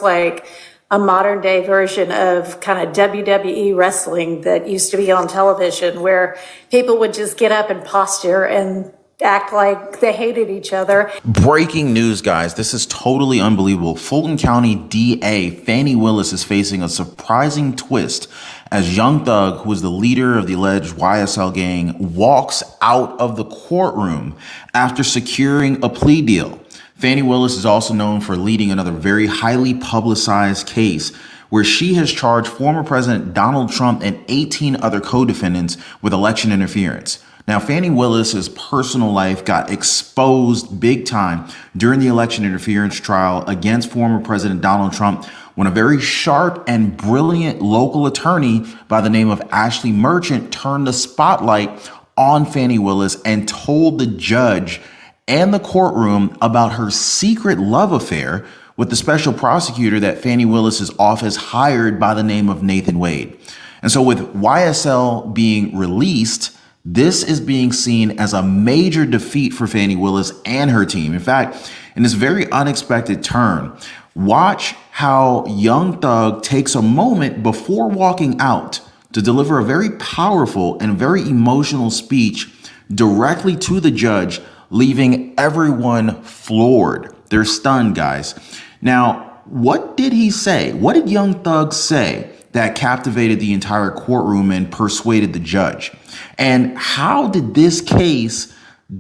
like a modern day version of kind of WWE wrestling that used to be on television, where people would just get up and posture and act like they hated each other. Breaking news, guys. This is totally unbelievable. Fulton County DA Fani Willis is facing a surprising twist as Young Thug, who is the leader of the alleged YSL gang, walks out of the courtroom after securing a plea deal. Fani Willis is also known for leading another very highly publicized case where she has charged former President Donald Trump and 18 other co-defendants with election interference. Now, Fani Willis's personal life got exposed big time during the election interference trial against former President Donald Trump when a very sharp and brilliant local attorney by the name of Ashley Merchant turned the spotlight on Fani Willis and told the judge and the courtroom about her secret love affair with the special prosecutor that Fani Willis's office hired by the name of Nathan Wade. And so with YSL being released, this is being seen as a major defeat for Fani Willis and her team. In fact, in this very unexpected turn, watch how Young Thug takes a moment before walking out to deliver a very powerful and very emotional speech directly to the judge, leaving everyone floored. They're stunned, guys. Now, what did he say? What did Young Thug say that captivated the entire courtroom and persuaded the judge? And how did this case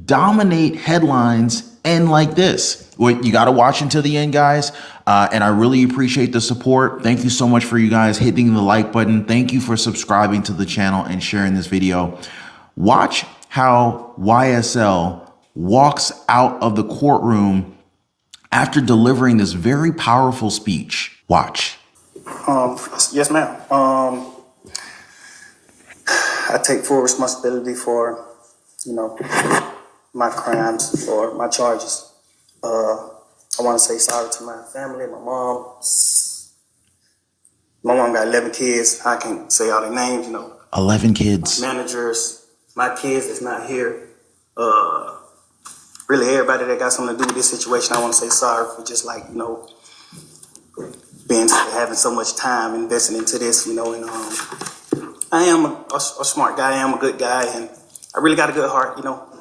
dominate headlines and like this? Well, you got to watch until the end, guys. And I really appreciate the support. Thank you so much for you guys hitting the like button. Thank you for subscribing to the channel and sharing this video. Watch how YSL walks out of the courtroom after delivering this very powerful speech. Watch. Yes, ma'am. I take full responsibility for, my crimes or my charges. I want to say sorry to my family, my mom. My mom got 11 kids. I can't say all their names, 11 kids. Managers, my kids that's not here. Really everybody that got something to do with this situation, I want to say sorry for just having so much time investing into this, and I am a smart guy, I am a good guy, and I really got a good heart,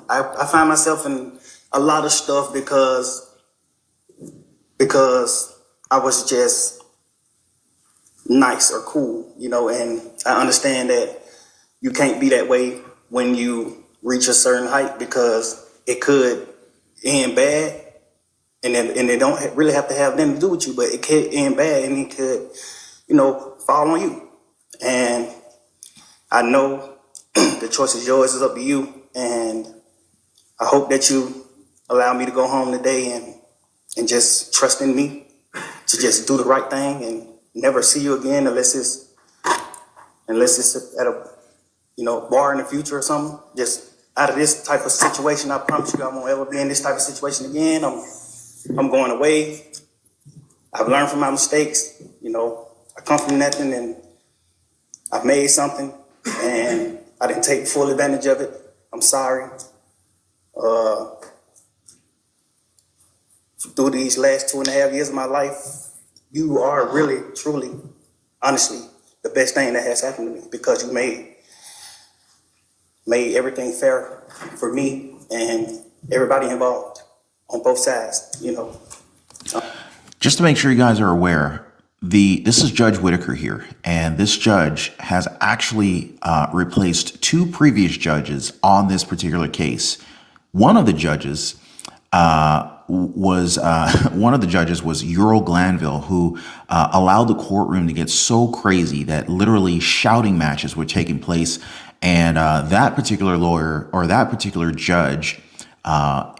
I find myself in a lot of stuff because I was just nice or cool, and I understand that you can't be that way when you reach a certain height because it could end bad, and they don't really have to have nothing to do with you, but it could end bad and it could, fall on you. And I know the choice is yours, it's up to you. And I hope that you allow me to go home today and just trust in me to just do the right thing and never see you again unless it's at a bar in the future or something. Just out of this type of situation, I promise you I won't ever be in this type of situation again. I'm going away. I've learned from my mistakes. I come from nothing and I've made something and I didn't take full advantage of it. I'm sorry. Through these last 2.5 years of my life, you are really, truly, honestly, the best thing that has happened to me because you made everything fair for me and everybody involved on both sides, Just to make sure you guys are aware, this is Judge Whitaker here, and this judge has actually replaced 2 previous judges on this particular case. One of the judges was Ural Glanville, who allowed the courtroom to get so crazy that literally shouting matches were taking place. And that particular lawyer, or that particular judge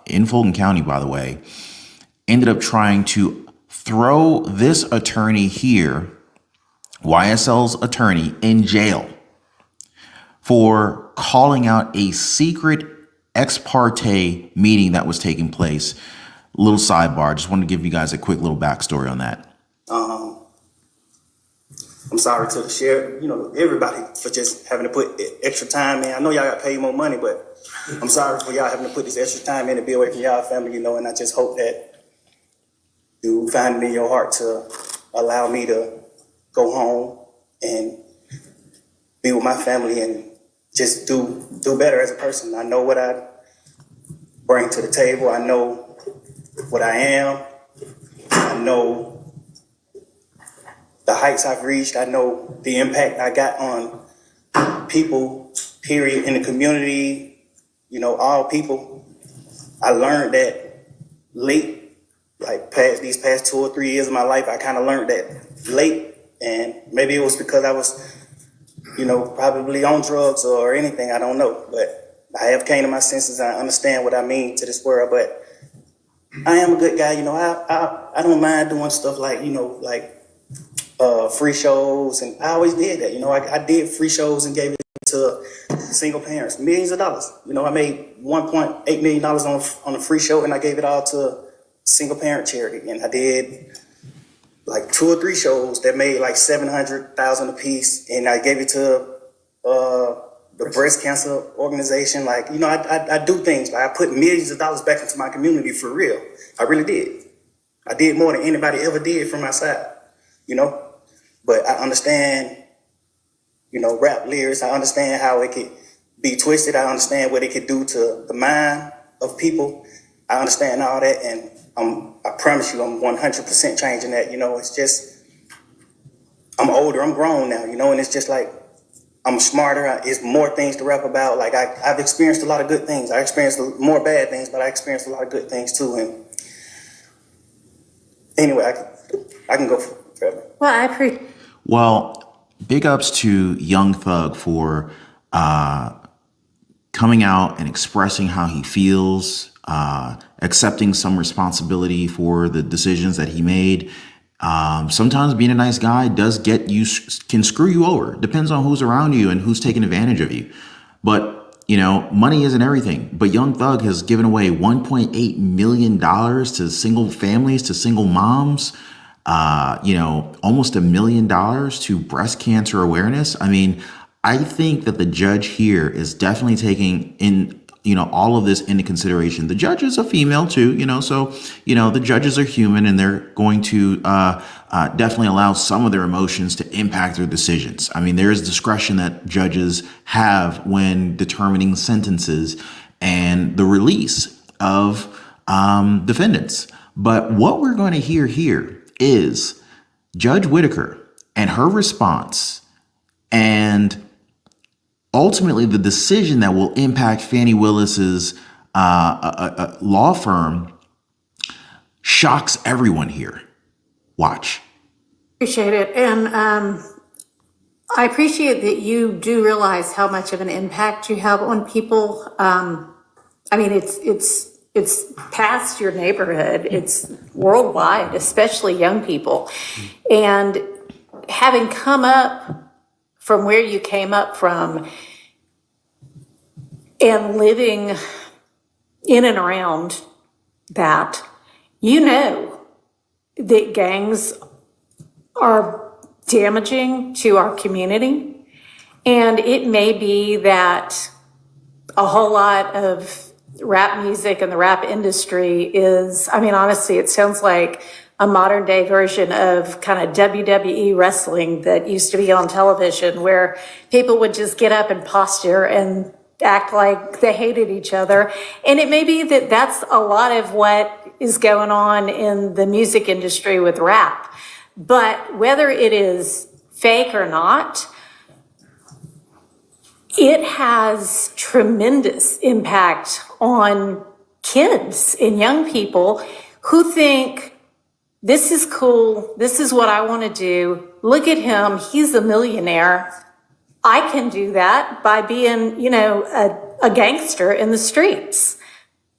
in Fulton County, by the way, ended up trying to throw this attorney here, YSL's attorney, in jail for calling out a secret ex parte meeting that was taking place. Little sidebar, just wanted to give you guys a quick little backstory on that. I'm sorry to the sheriff, everybody for just having to put extra time in. I know y'all got paid more money, but I'm sorry for y'all having to put this extra time in to be away from y'all family, and I just hope that you find it in your heart to allow me to go home and be with my family and just do better as a person. I know what I bring to the table. I know what I am. I know the heights I've reached. I know the impact I got on people, period, in the community, all people. I learned that late, like these past 2 or 3 years of my life, I kind of learned that late. And maybe it was because I was, probably on drugs or anything, I don't know. But I have came to my senses. I understand what I mean to this world. But I am a good guy. I don't mind doing stuff like, free shows. And I always did that. I did free shows and gave it to single parents, millions of dollars. I made $1.8 million on a free show, and I gave it all to single parent charity. And I did like 2 or 3 shows that made like $700,000 a piece, and I gave it to the breast cancer organization. I do things. I put millions of dollars back into my community for real. I really did. I did more than anybody ever did from my side, But I understand, rap lyrics. I understand how it could be twisted. I understand what it could do to the mind of people. I understand all that, and I promise you, I'm 100% changing that. It's just, I'm older, I'm grown now, and it's just like, I'm smarter. It's more things to rap about. Like I've experienced a lot of good things. I experienced more bad things, but I experienced a lot of good things too. And anyway, I can go forever. Well, I appreciate. Well, big ups to Young Thug for coming out and expressing how he feels, accepting some responsibility for the decisions that he made. Sometimes being a nice guy can screw you over. Depends on who's around you and who's taking advantage of you. But, money isn't everything. But Young Thug has given away $1.8 million to single families, to single moms, almost $1 million to breast cancer awareness. I mean, I think that the judge here is definitely taking in, all of this into consideration. The judge is a female too, so, the judges are human, and they're going to definitely allow some of their emotions to impact their decisions. I mean, there is discretion that judges have when determining sentences and the release of defendants. But what we're going to hear here is Judge Whitaker and her response, and ultimately the decision that will impact Fani Willis's law firm shocks everyone here. Watch. Appreciate it. And I appreciate that you do realize how much of an impact you have on people. I mean, it's past your neighborhood. It's worldwide, especially young people. And having come up from where you came up from and living in and around that, that gangs are damaging to our community. And it may be that a whole lot of rap music and the rap industry is, honestly, it sounds like a modern day version of kind of WWE wrestling that used to be on television, where people would just get up and posture and act like they hated each other. And it may be that that's a lot of what is going on in the music industry with rap. But whether it is fake or not, it has tremendous impact on kids and young people who think, this is cool, this is what I want to do. Look at him, he's a millionaire. I can do that by being, a gangster in the streets.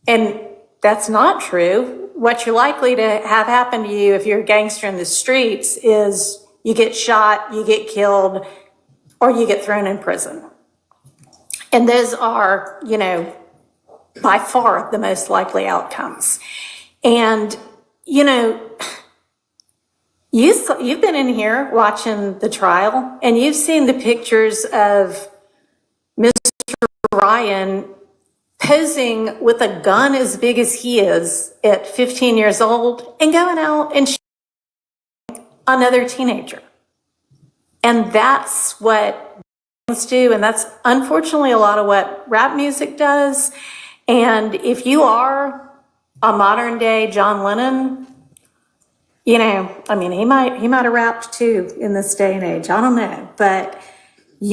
And that's not true. What you're likely to have happen to you if you're a gangster in the streets is you get shot, you get killed, or you get thrown in prison. And those are, by far the most likely outcomes. And, you've been in here watching the trial, and you've seen the pictures of Mr. Ryan posing with a gun as big as he is at 15 years old and going out and another teenager. And that's what bands do, and that's unfortunately a lot of what rap music does. And if you are a modern day John Lennon, you know, I mean, he might have rapped too in this day and age. I don't know, but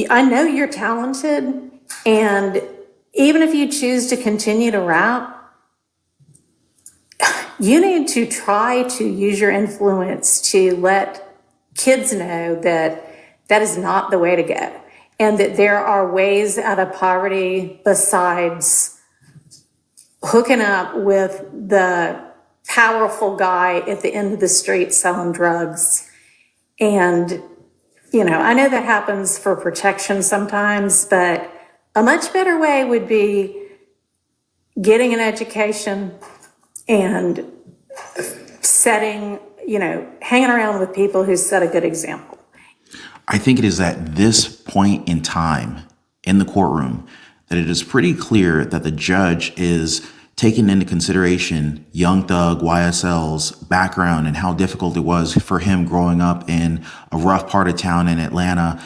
I know you're talented, and even if you choose to continue to rap, you need to try to use your influence to let kids know that that is not the way to go, and that there are ways out of poverty besides hooking up with the powerful guy at the end of the street selling drugs. And, you know, I know that happens for protection sometimes, but a much better way would be getting an education and setting, you know, hanging around with people who set a good example. I think it is at this point in time in the courtroom that it is pretty clear that the judge is taking into consideration Young Thug YSL's background and how difficult it was for him growing up in a rough part of town in Atlanta,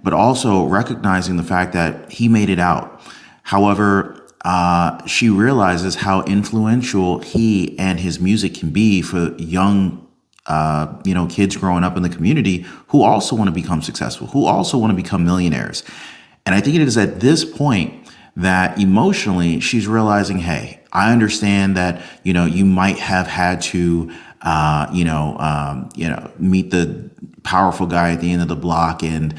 but also recognizing the fact that he made it out. However, she realizes how influential he and his music can be for young kids growing up in the community who also want to become successful, who also want to become millionaires. And I think it is at this point that emotionally she's realizing, hey, I understand that, you know, you might have had to, meet the powerful guy at the end of the block and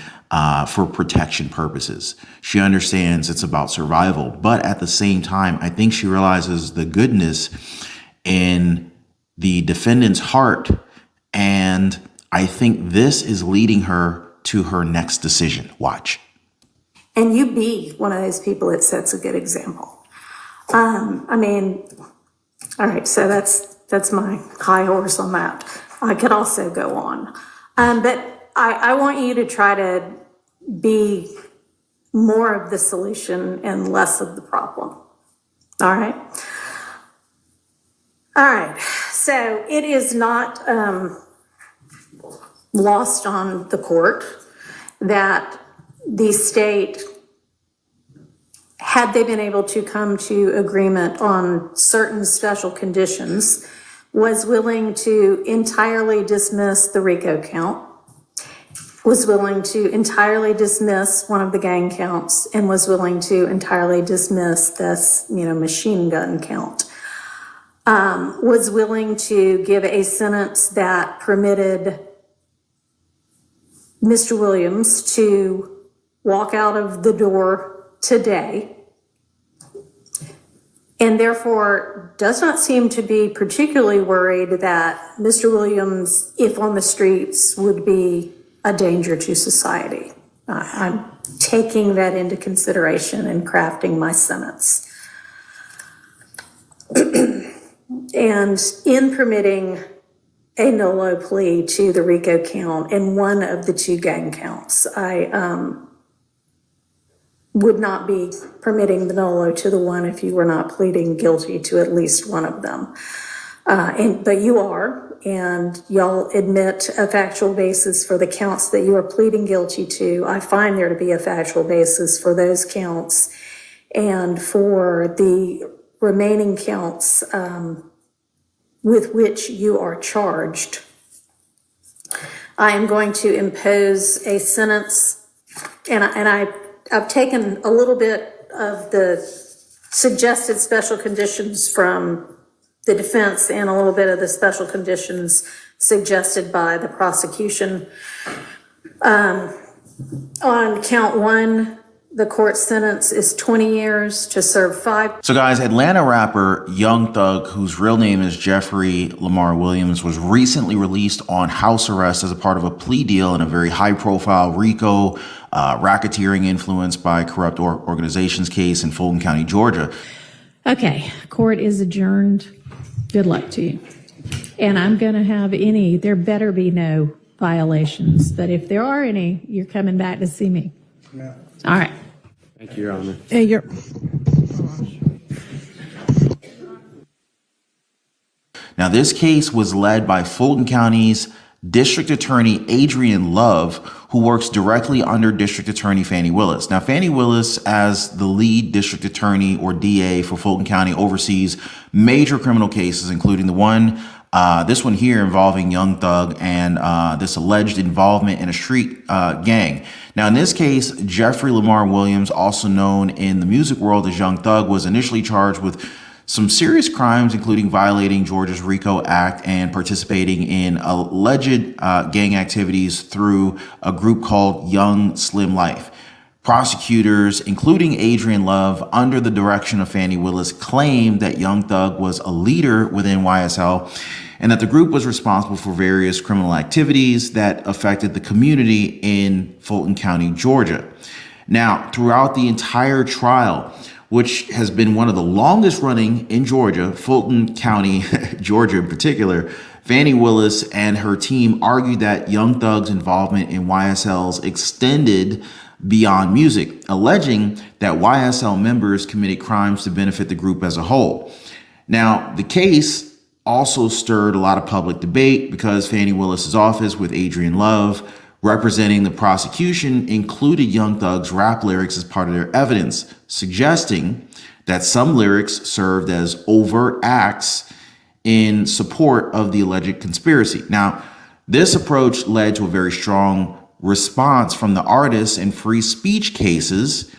for protection purposes. She understands it's about survival. But at the same time, I think she realizes the goodness in the defendant's heart. And I think this is leading her to her next decision. Watch. And you be one of those people that sets a good example. I mean, all right, so that's my high horse on that. I could also go on. But I want you to try to be more of the solution and less of the problem. All right? All right, so it is not lost on the court that the state, had they been able to come to agreement on certain special conditions, was willing to entirely dismiss the RICO count, was willing to entirely dismiss one of the gang counts, and was willing to entirely dismiss this, machine gun count. Was willing to give a sentence that permitted Mr. Williams to walk out of the door today, and therefore does not seem to be particularly worried that Mr. Williams, if on the streets, would be a danger to society. I'm taking that into consideration and crafting my sentence. And in permitting a nolo plea to the RICO count and one of the two gang counts, I would not be permitting the nolo to the one if you were not pleading guilty to at least one of them. But you are, and y'all admit a factual basis for the counts that you are pleading guilty to. I find there to be a factual basis for those counts, and for the remaining counts with which you are charged, I am going to impose a sentence, and I've taken a little bit of the suggested special conditions from the defense and a little bit of the special conditions suggested by the prosecution. On count one, the court sentence is 20 years to serve 5. So guys, Atlanta rapper Young Thug, whose real name is Jeffrey Lamar Williams, was recently released on house arrest as a part of a plea deal in a very high-profile RICO racketeering influenced by corrupt organizations case in Fulton County, Georgia. Okay, court is adjourned. Good luck to you. And I'm going to have there better be no violations, but if there are any, you're coming back to see me. Yeah. All right. Thank you, Your Honor. Hey, Now, this case was led by Fulton County's District Attorney Adrian Love, who works directly under District Attorney Fani Willis. Now, Fani Willis, as the lead district attorney or DA for Fulton County, oversees major criminal cases, including this one here involving Young Thug and this alleged involvement in a street gang. Now, in this case, Jeffrey Lamar Williams, also known in the music world as Young Thug, was initially charged with some serious crimes, including violating Georgia's RICO Act and participating in alleged gang activities through a group called Young Slim Life. Prosecutors, including Adrian Love, under the direction of Fani Willis, claimed that Young Thug was a leader within YSL and that the group was responsible for various criminal activities that affected the community in Fulton County, Georgia. Now, throughout the entire trial, which has been one of the longest running in Georgia, Fulton County, Georgia in particular, Fani Willis and her team argued that Young Thug's involvement in YSL's extended beyond music, alleging that YSL members committed crimes to benefit the group as a whole. Now, the case also stirred a lot of public debate because Fani Willis's office, with Adrian Love representing the prosecution, included Young Thug's rap lyrics as part of their evidence, suggesting that some lyrics served as overt acts in support of the alleged conspiracy. Now, this approach led to a very strong response from the artists in free speech cases,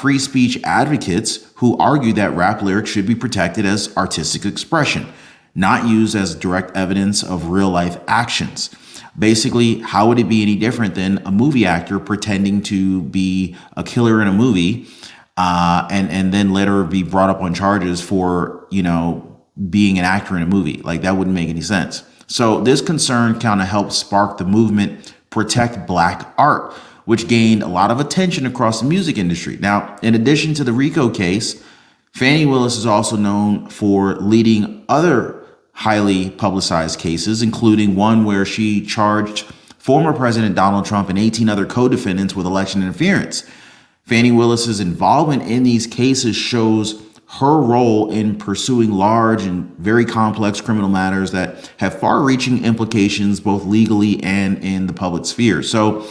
free speech advocates who argue that rap lyrics should be protected as artistic expression, not used as direct evidence of real life actions. Basically, how would it be any different than a movie actor pretending to be a killer in a movie and then later be brought up on charges for, being an actor in a movie? Like, that wouldn't make any sense. So this concern kind of helped spark the movement Protect Black Art, which gained a lot of attention across the music industry. Now, in addition to the RICO case, Fani Willis is also known for leading other highly publicized cases, including one where she charged former President Donald Trump and 18 other co-defendants with election interference. Fani Willis's involvement in these cases shows her role in pursuing large and very complex criminal matters that have far-reaching implications both legally and in the public sphere. So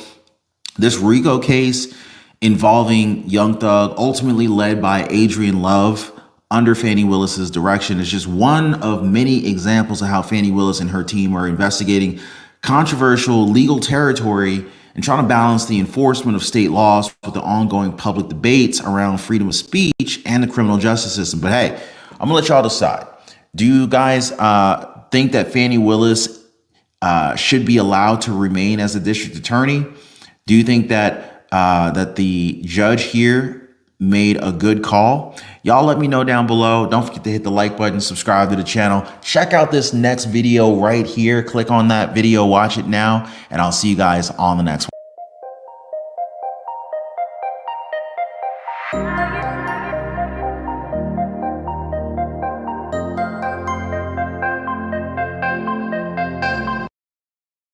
this RICO case involving Young Thug, ultimately led by Adrian Love under Fani Willis's direction, is just one of many examples of how Fani Willis and her team are investigating controversial legal territory and trying to balance the enforcement of state laws with the ongoing public debates around freedom of speech and the criminal justice system. But hey, I'm gonna let y'all decide. Do you guys think that Fani Willis should be allowed to remain as a district attorney? Do you think that that the judge here made a good call? Y'all let me know down below. Don't forget to hit the like button, subscribe to the channel. Check out this next video right here. Click on that video, watch it now, and I'll see you guys on the next one.